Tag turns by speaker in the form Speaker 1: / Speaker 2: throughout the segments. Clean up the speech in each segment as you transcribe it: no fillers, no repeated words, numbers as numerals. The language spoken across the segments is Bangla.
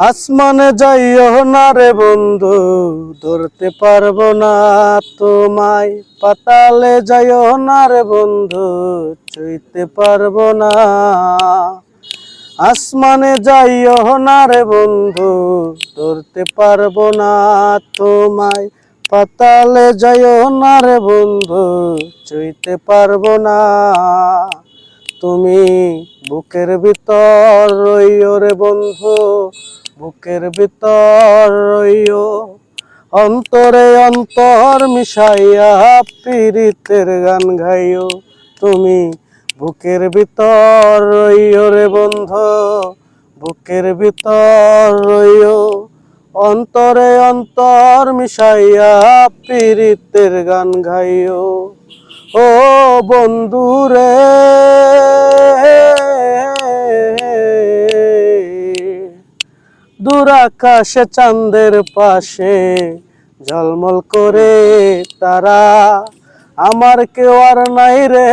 Speaker 1: আসমানে যাইও না রে বন্ধু, ধরতে পারবো না তোমায়। পাতালে যাইও না রে বন্ধু, ছুঁইতে পারবো না। আসমানে যাইও না রে বন্ধু, ধরতে পারবো না তোমায়। পাতালে যাইও না রে বন্ধু, ছুঁইতে পারবো না। তুমি বুকের ভিতর রইও রে বন্ধু, বুকের ভিতর রইও। অন্তরে অন্তর মিশাইয়া পীরিতের গান গাইও। তুমি বুকের ভিতর রইও রে বন্ধু, বুকের ভিতর রইও। অন্তরে অন্তর মিশাইয়া পীরিতের গান গাইও। ও বন্ধু রে, দূর আকাশে চাঁদের পাশে ঝলমল করে তারা। আমার কেউ আর নাই রে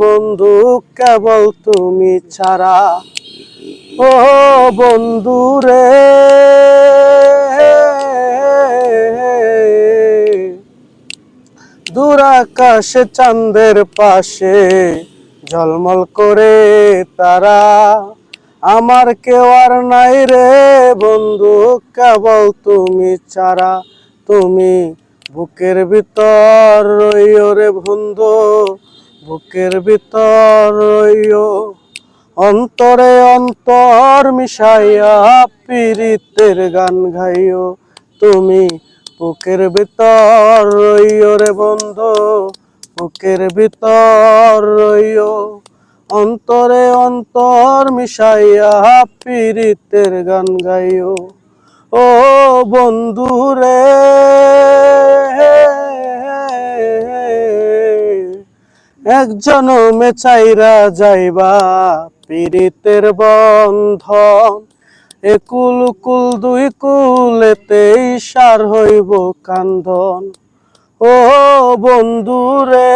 Speaker 1: বন্ধু, কেবল তুমি ছাড়া। ও বন্ধু রে, দূর আকাশে চাঁদের পাশে ঝলমল করে তারা। আমার কেউ আর নাই রে বন্ধু, কেবল তুমি ছাড়া। তুমি বুকের ভিতর রইও রে বন্ধু, বুকের ভিতর রইও। অন্তরে অন্তর মিশাইয়া পীরিতের গান গাইও। তুমি বুকের ভিতর রইও রে বন্ধু, বুকের ভিতর রইও। অন্তরে অন্তর মিশাইয়া পীরিতের গান গাইও। ও বন্ধু রে, এক জনমে চাইরা যাইবা পীরিতের বন্ধন। একুল কুল দুই কুলেতেই সার হইব কান্দন। ও বন্ধু রে,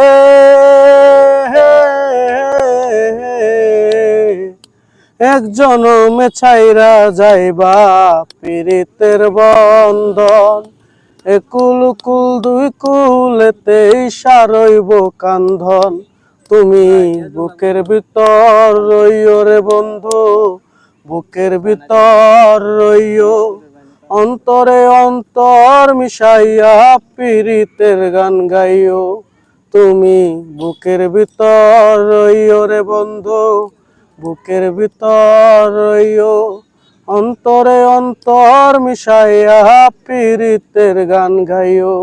Speaker 1: এক জনমে ছাইরা যাইবা পীরিতের বন্ধন। একুল কুল দুই কুলেতেই সার হইব কান্দন। তুমি বুকের ভিতর রইও রে বন্ধু, বুকের ভিতর রইও। অন্তরে অন্তর মিশাইয়া পীরিতের গান গাইও। তুমি বুকের ভিতর রইও রে বন্ধু, বুকের ভিতর রইও। অন্তরে অন্তর মিশাইয়া পীরিতের গান গাইও।